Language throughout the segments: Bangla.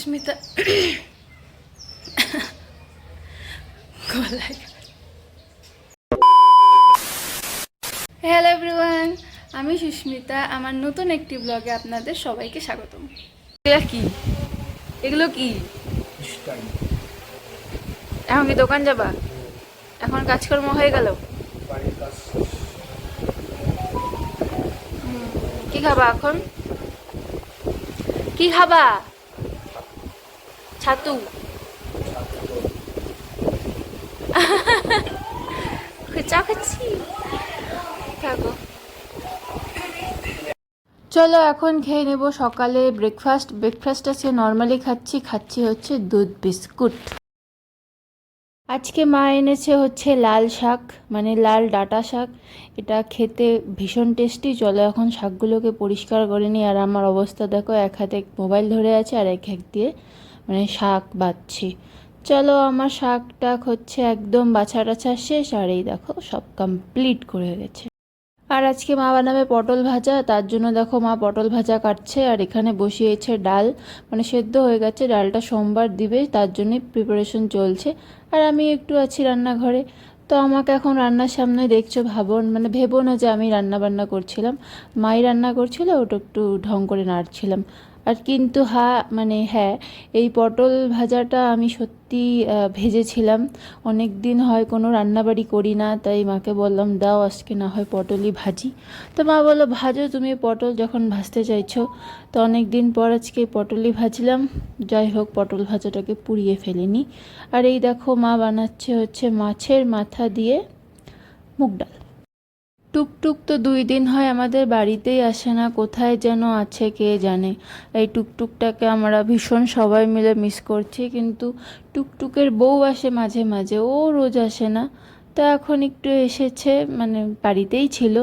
সুস্মিতা হ্যালো এভরিওয়ান, আমি সুস্মিতা। আমার নতুন একটি ব্লগে আপনাদের সবাইকে স্বাগতম। এগুলো কি এখন কি দোকান যাবা? এখন কাজকর্ম হয়ে গেল? কি খাবা এখন? কি খাবা? ছাতু? চা খাচ্ছি, থাকো। চলো এখন খেয়ে নেব সকালে ব্রেকফাস্ট আছে নর্মালি খাচ্ছি হচ্ছে দুধ বিস্কুট। আজকে মা এনেছে হচ্ছে লাল শাক, মানে লাল ডাঁটা শাক। এটা খেতে ভীষণ টেস্টি। চলো এখন শাকগুলোকে পরিষ্কার করে নিই। আর আমার অবস্থা দেখো, এক হাতে মোবাইল ধরে আছে আর এক দিয়ে মানে শাক বাছছি। চলো, আমার শাক টাক হচ্ছে একদম বাছা টাছা শেষ। আর এই দেখো সব কমপ্লিট করে গেছে। আর আজকে মা বানাবে পটল ভাজা, তার জন্য দেখো মা পটল ভাজা কাটছে। আর এখানে বসিয়েছে ডাল, মানে সেদ্ধ হয়ে গেছে। ডালটা সোমবার দিবে, তার জন্যই প্রিপারেশন চলছে। আর আমি একটু আছি রান্নাঘরে। তো আমাকে এখন রান্নার সামনে দেখছো, ভেবো না যে আমি রান্না বান্না করছিলাম। মাই রান্না করছিল, ওটা একটু ঢং করে নাড়ছিলাম। আর কিন্তু হ্যাঁ, এই পটল ভাজাটা আমি সত্যি ভেজেছিলাম। অনেক দিন হয় কোনো রান্নাবাড়ি করি না, তাই মাকে বললাম দাও আজকে না হয় পটলই ভাজি। তো মা বললো ভাজো তুমি পটল যখন ভাজতে চাইছো। তো অনেক দিন পর আজকে পটলই ভাজলাম। যাই হোক, পটল ভাজাটাকে পুড়িয়ে ফেলিনি। আর এই দেখো মা বানাচ্ছে হচ্ছে মাছের মাথা দিয়ে মুগ ডাল। টুকটুক তো 2 দিন হয় আমাদের বাড়িতেই আসে না, কোথায় যেন আছে কে জানে। এই টুকটুকটাকে আমরা ভীষণ সবাই মিলে মিস করছি। কিন্তু টুকটুকের বউ আসে মাঝে মাঝে, ও রোজ আসে না। তো এখন একটু এসেছে, মানে বাড়িতেই ছিল।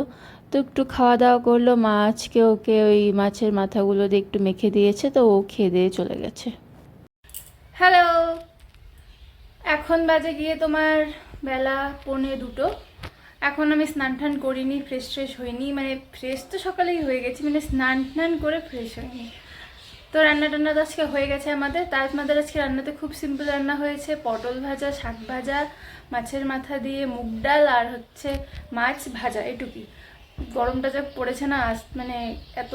তো একটু খাওয়া দাওয়া করলো। মা আজকে ওকে ওই মাছের মাথাগুলো দিয়ে একটু মেখে দিয়েছে, তো ও খেয়ে দিয়ে চলে গেছে। হ্যালো, এখন বাজে গিয়ে তোমার বেলা 1:45। এখন আমি স্নান টান করিনি, ফ্রেশ হইনি। মানে ফ্রেশ তো সকালেই হয়ে গেছি, মানে স্নান টান করে ফ্রেশ হইনি। তো রান্না টান্না তো আজকে হয়ে গেছে আমাদের। আমাদের আজকে রান্নাতে খুব সিম্পল রান্না হয়েছে, পটল ভাজা, শাক ভাজা, মাছের মাথা দিয়ে মুগ ডাল, আর হচ্ছে মাছ ভাজা, এটুকুই। গরমটা যা পড়েছে না, মানে এত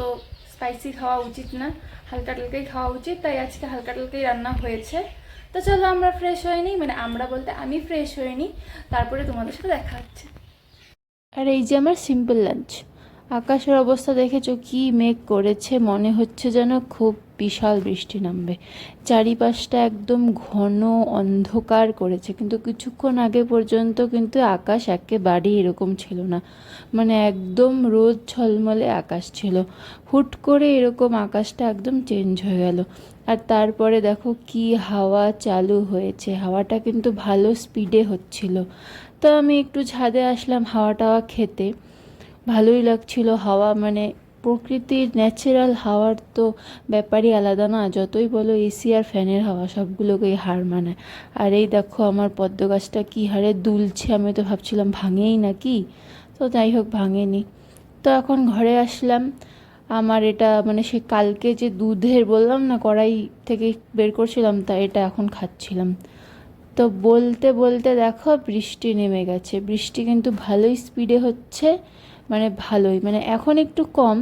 স্পাইসি খাওয়া উচিত না, হালকা টালকাই খাওয়া উচিত, তাই আজকে হালকা টালকাই রান্না হয়েছে। তো চলো আমরা ফ্রেশ হয়নি, মানে আমরা বলতে আমি ফ্রেশ হইনি, তারপরে তোমাদের সাথে দেখা হচ্ছে। আর এই যে আমার সিম্পল লাঞ্চ। আকাশের অবস্থা দেখেছো, কি মেঘ করেছে, মনে হচ্ছে যেন খুব বিশাল বৃষ্টি নামবে। চারিপাশটা একদম ঘন অন্ধকার করেছে, কিন্তু কিছুক্ষণ আগে পর্যন্ত কিন্তু আকাশ একেবারেই এরকম ছিল না। মানে একদম রোদ ঝলমলে আকাশ ছিল। হুট করে এরকম আকাশটা একদম চেঞ্জ হয়ে গেল। আর তারপরে দেখো কি হাওয়া চালু হয়েছে, হাওয়াটা কিন্তু ভালো স্পিডে হচ্ছিল। তো আমি একটু ছাদে আসলাম হাওয়া টাওয়া খেতে। ভালোই লাগছিল হাওয়া, মানে প্রকৃতির ন্যাচারাল হাওয়ার তো ব্যাপারই আলাদা না। যতই বলো এসি আর ফ্যানের হাওয়া সবগুলোকেই হার মানায়। আর এই দেখো আমার পদ্ম গাছটা কী হারে দুলছে, আমি তো ভাবছিলাম ভাঙেই নাকি। তো যাই হোক, ভাঙেনি। তো এখন ঘরে আসলাম। আমার এটা মানে সে কালকে যে দুধের বললাম না কড়াই থেকে বের করছিলাম, তা এটা এখন খাচ্ছিলাম। তো বলতে বলতে দেখো বৃষ্টি নেমে গেছে। বৃষ্টি কিন্তু ভালোই স্পিডে হচ্ছে, মানে ভালোই, মানে এখন একটু কম,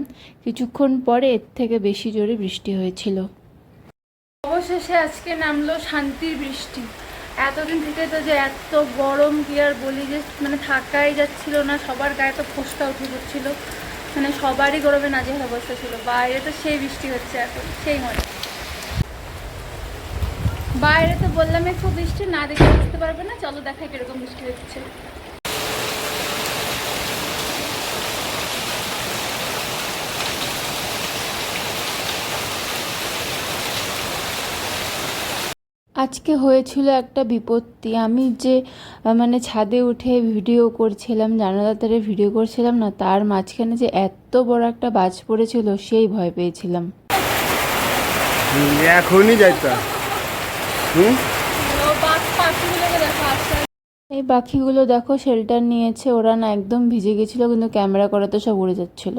কিছুক্ষণ পরে এর থেকে বেশি জোরে বৃষ্টি হয়েছিল। অবশেষে আজকে নামলো শান্তির বৃষ্টি। এতদিন থেকে তো যে এত গরম কি আর বলি, যে মানে থাকাই যাচ্ছিল না, সবার গায়ে তো ফোস্কা উঠে পড়ছিল, মানে সবারই গরমে নাজেহাল অবস্থা ছিল। বাইরে তো সেই বৃষ্টি হচ্ছে এখন, সেই মজা। বাইরে তো বললাম একটু বৃষ্টি না দেখে বুঝতে পারবে না, চলো দেখাই কিরকম বৃষ্টি হচ্ছে। আজকে হয়েছিল একটা বিপত্তি। আমি যে মানে ছাদে উঠে ভিডিও করছিলাম, জানালার ধারে ভিডিও করছিলাম না, তার মাঝখানে যে এত বড় একটা বাজ পড়েছিল, সেই ভয় পেয়েছিলাম। এখনই যাইতা। এই পাখিগুলো দেখো শেল্টার নিয়েছে, ওরা না একদম ভিজে গেছিলো, কিন্তু ক্যামেরা করাতে সব উড়ে যাচ্ছিল।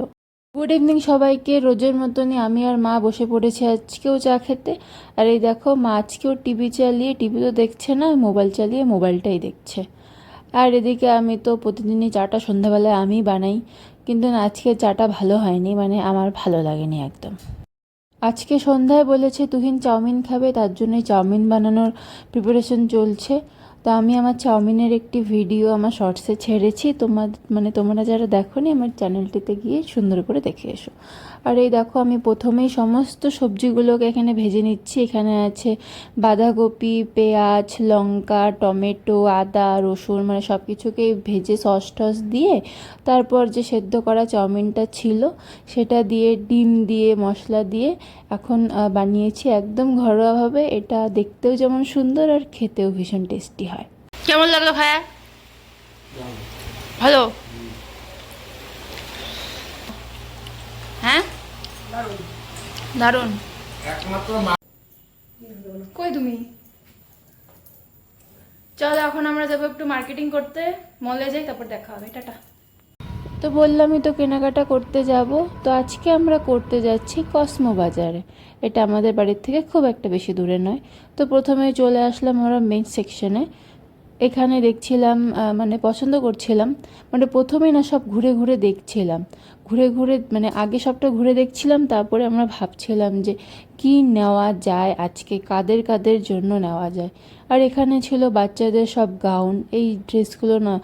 গুড ইভিনিং সবাইকে। রোজের মতনই আমি আর মা বসে পড়েছি আজকেও চা খেতে। আর এই দেখো, মা আজকেও টিভি চালিয়ে, টিভি তো দেখছে না, মোবাইল চালিয়ে মোবাইলটাই দেখছে। আর এদিকে আমি তো প্রতিদিনই চাটা সন্ধ্যাবেলায় আমি বানাই, কিন্তু না, আজকে চাটা ভালো হয়নি, মানে আমার ভালো লাগেনি একদম। আজকে সন্ধ্যায় বলেছে তুহিন চাউমিন খাবে, তার জন্যই চাউমিন বানানোর প্রিপারেশন চলছে। তো আমি আমার চাউমিনের একটি ভিডিও আমার শর্টসে ছেড়েছি, তোমরা যারা দেখোনি আমার চ্যানেলটিতে গিয়ে সুন্দর করে দেখে এসো। আর এই দেখো, আমি প্রথমেই সমস্ত সবজিগুলোকে এখানে ভেজে নিচ্ছি। এখানে আছে বাঁধাকপি, পেঁয়াজ, লঙ্কা, টমেটো, আদা, রসুন, মানে সব কিছুকেই ভেজে সস টস দিয়ে তারপর যে সেদ্ধ করা চাউমিনটা ছিল সেটা দিয়ে, ডিম দিয়ে, মশলা দিয়ে এখন বানিয়েছি একদম ঘরোয়াভাবে। এটা দেখতেও যেমন সুন্দর আর খেতেও ভীষণ টেস্টি হয়। কেমন লাগলো ভাইয়া? ভালো? হ্যাঁ, দারুণ। কই তুমি? চলো এখন আমরা যাবো একটু মার্কেটিং করতে, মলে যাই, তারপর দেখা হবে। টাটা। তো বললামই তো কেনাকাটা করতে যাব। তো আজকে আমরা করতে যাচ্ছি কসমো বাজারে। এটা আমাদের বাড়ির থেকে খুব একটা বেশি দূরে নয়। তো প্রথমে চলে আসলাম আমরা মেন সেকশনে। এখানে দেখছিলাম, মানে পছন্দ করছিলাম, মানে প্রথমেই না সব ঘুরে ঘুরে দেখছিলাম, ঘুরে ঘুরে মানে আগে সবটা ঘুরে দেখছিলাম, তারপরে আমরা ভাবছিলাম যে কি নেওয়া যায় আজকে, কাদের কাদের জন্য নেওয়া যায়। আর এখানে ছিল বাচ্চাদের সব গাউন, এই ড্রেসগুলো না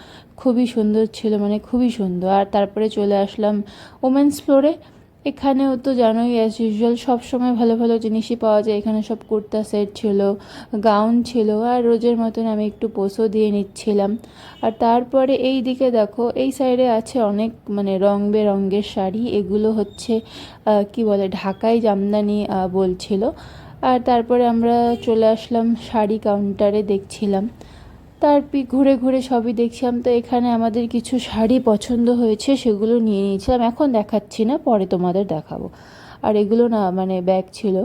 খুবই সুন্দর ছিল, মানে খুবই সুন্দর। আর তারপরে চলে আসলাম ওমেন্স ফ্লোরে। এখানেও তো জানোই, অ্যাজ ইউজুয়াল সবসময় ভালো ভালো জিনিসই পাওয়া যায়। এখানে সব কুর্তা সেট ছিল, গাউন ছিল, আর রোজের মতন আমি একটু পোজও দিয়ে নিচ্ছিলাম। আর তারপরে এই দিকে দেখো, এই সাইডে আছে অনেক মানে রং বেরঙের শাড়ি। এগুলো হচ্ছে কি বলে, ঢাকাই জামদানি বলছিল। আর তারপরে আমরা চলে আসলাম শাড়ি কাউন্টারে, দেখছিলাম, ঘুরে ঘুরে সবই দেখছিলাম। তো এখানে আমাদের কিছু শাড়ি পছন্দ হয়েছে, সেগুলো নিয়ে নিয়েছিলাম। এখন দেখাচ্ছি না, পরে তোমাদের দেখাবো। আর এগুলো না মানে ব্যাগ ছিল,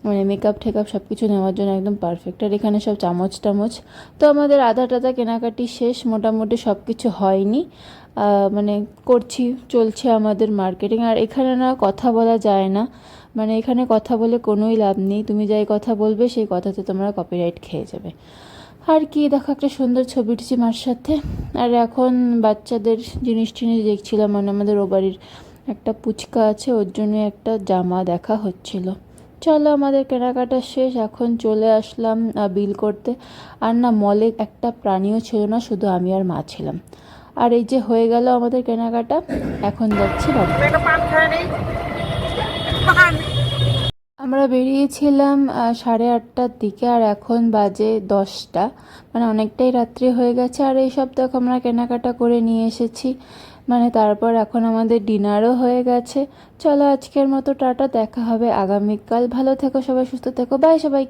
মানে মেকআপ ঠেকআপ সব কিছু নেওয়ার জন্য একদম পারফেক্ট। আর এখানে সব চামচ টামচ। তো আমাদের আধা টাধা কেনাকাটি শেষ, মোটামুটি সব কিছু হয়নি, মানে চলছে আমাদের মার্কেটিং। আর এখানে না কথা বলা যায় না, মানে এখানে কথা বলে কোনোই লাভ নেই। তুমি যাই কথা বলবে সেই কথাতে তোমরা কপিরাইট খেয়ে যাবে। আর কি দেখো, একটা সুন্দর ছবি উঠেছি মার সাথে। আর এখন বাচ্চাদের জিনিস টিনিস দেখছিলাম, মানে আমাদের ও বাড়ির একটা পুচকা আছে, ওর জন্য একটা জামা দেখা হচ্ছিল। চলো, আমাদের কেনাকাটা শেষ, এখন চলে আসলাম বিল করতে। আর না, মলে একটা প্রাণীও ছিল না, শুধু আমি আর মা ছিলাম। আর এই যে হয়ে গেল আমাদের কেনাকাটা, এখন যাচ্ছি বাড়ি। আমরা বেরিয়েছিলাম 8:30টার দিকে, আর এখন বাজে 10টা, মানে অনেকটাই রাত্রি হয়ে গেছে। আর এই সব দেখো আমরা কেনাকাটা করে নিয়ে এসেছি, মানে তারপর এখন আমাদের ডিনারও হয়ে গেছে। চলো আজকের মতো টাটা, দেখা হবে আগামীকাল। ভালো থেকো সবাই, সুস্থ থেকো, বাই সবাই।